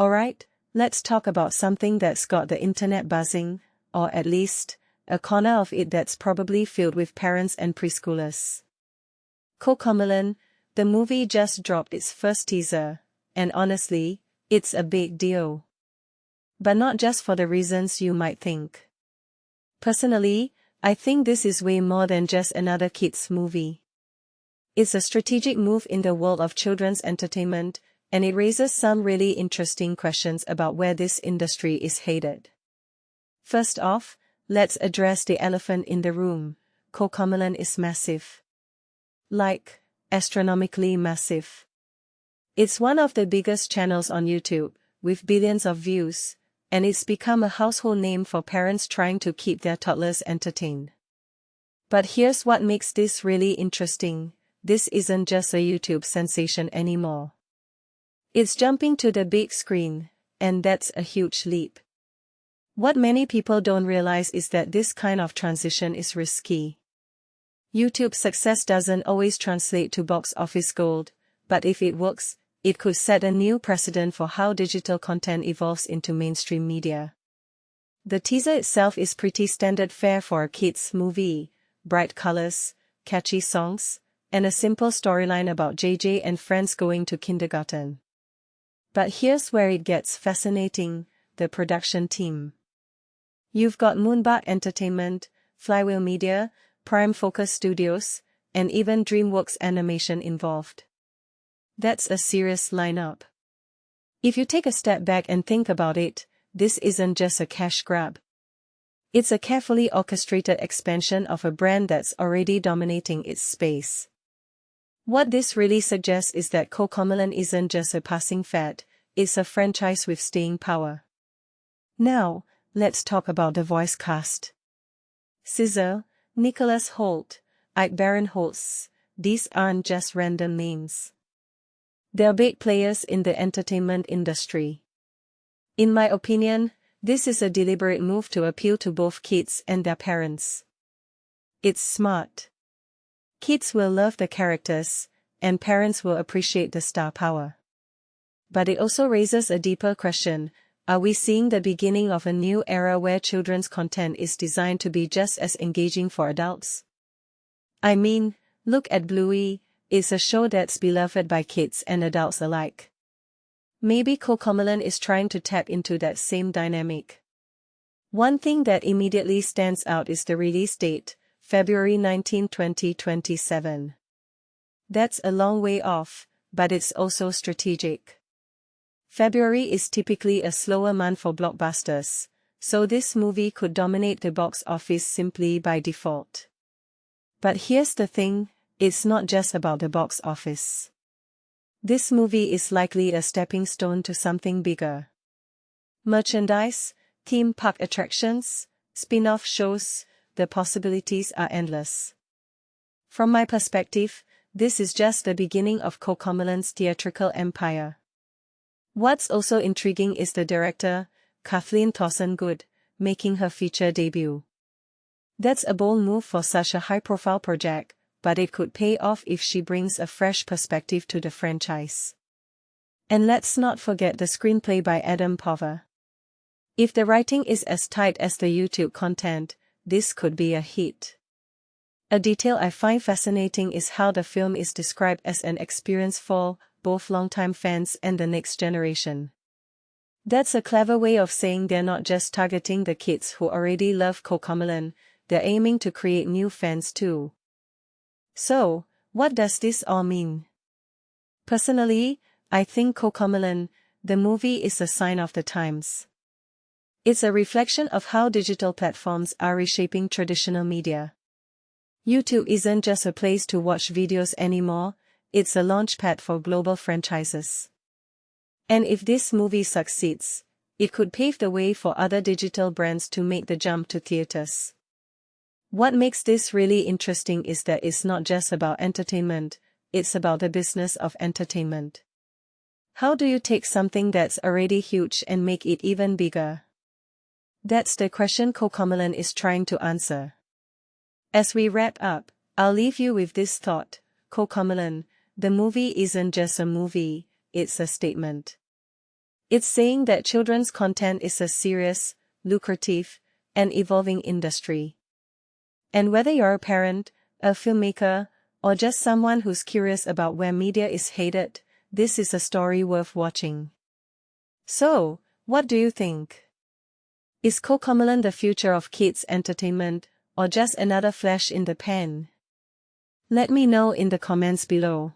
Alright, let's talk about something that's got the internet buzzing, or at least, a corner of it that's probably filled with parents and preschoolers. CoComelon, the movie just dropped its first teaser, and honestly, it's a big deal. But not just for the reasons you might think. Personally, I think this is way more than just another kids' movie. It's a strategic move in the world of children's entertainment, and it raises some really interesting questions about where this industry is headed. First off, let's address the elephant in the room. CoComelon is massive. Like, astronomically massive. It's one of the biggest channels on YouTube, with billions of views, and it's become a household name for parents trying to keep their toddlers entertained. But here's what makes this really interesting: this isn't just a YouTube sensation anymore. It's jumping to the big screen, and that's a huge leap. What many people don't realize is that this kind of transition is risky. YouTube's success doesn't always translate to box office gold, but if it works, it could set a new precedent for how digital content evolves into mainstream media. The teaser itself is pretty standard fare for a kids' movie: bright colors, catchy songs, and a simple storyline about JJ and friends going to kindergarten. But here's where it gets fascinating: the production team. You've got Moonbug Entertainment, Flywheel Media, Prime Focus Studios, and even DreamWorks Animation involved. That's a serious lineup. If you take a step back and think about it, this isn't just a cash grab. It's a carefully orchestrated expansion of a brand that's already dominating its space. What this really suggests is that CoComelon isn't just a passing fad, it's a franchise with staying power. Now, let's talk about the voice cast. SZA, Nicholas Hoult, Ike Barinholtz, these aren't just random names. They're big players in the entertainment industry. In my opinion, this is a deliberate move to appeal to both kids and their parents. It's smart. Kids will love the characters, and parents will appreciate the star power. But it also raises a deeper question: are we seeing the beginning of a new era where children's content is designed to be just as engaging for adults? I mean, look at Bluey. It's a show that's beloved by kids and adults alike. Maybe CoComelon is trying to tap into that same dynamic. One thing that immediately stands out is the release date, February 19, 2027. That's a long way off, but it's also strategic. February is typically a slower month for blockbusters, so this movie could dominate the box office simply by default. But here's the thing: it's not just about the box office. This movie is likely a stepping stone to something bigger. Merchandise, theme park attractions, spin-off shows, the possibilities are endless. From my perspective, this is just the beginning of CoComelon's theatrical empire. What's also intriguing is the director, Kathleen Thorson-Good, making her feature debut. That's a bold move for such a high-profile project, but it could pay off if she brings a fresh perspective to the franchise. And let's not forget the screenplay by Adam Pover. If the writing is as tight as the YouTube content, this could be a hit. A detail I find fascinating is how the film is described as an experience for both longtime fans and the next generation. That's a clever way of saying they're not just targeting the kids who already love CoComelon, they're aiming to create new fans too. So, what does this all mean? Personally, I think CoComelon, the movie, is a sign of the times. It's a reflection of how digital platforms are reshaping traditional media. YouTube isn't just a place to watch videos anymore, it's a launchpad for global franchises. And if this movie succeeds, it could pave the way for other digital brands to make the jump to theaters. What makes this really interesting is that it's not just about entertainment, it's about the business of entertainment. How do you take something that's already huge and make it even bigger? That's the question CoComelon is trying to answer. As we wrap up, I'll leave you with this thought: CoComelon, the movie, isn't just a movie, it's a statement. It's saying that children's content is a serious, lucrative, and evolving industry. And whether you're a parent, a filmmaker, or just someone who's curious about where media is headed, this is a story worth watching. So, what do you think? Is CoComelon the future of kids' entertainment, or just another flash in the pan? Let me know in the comments below.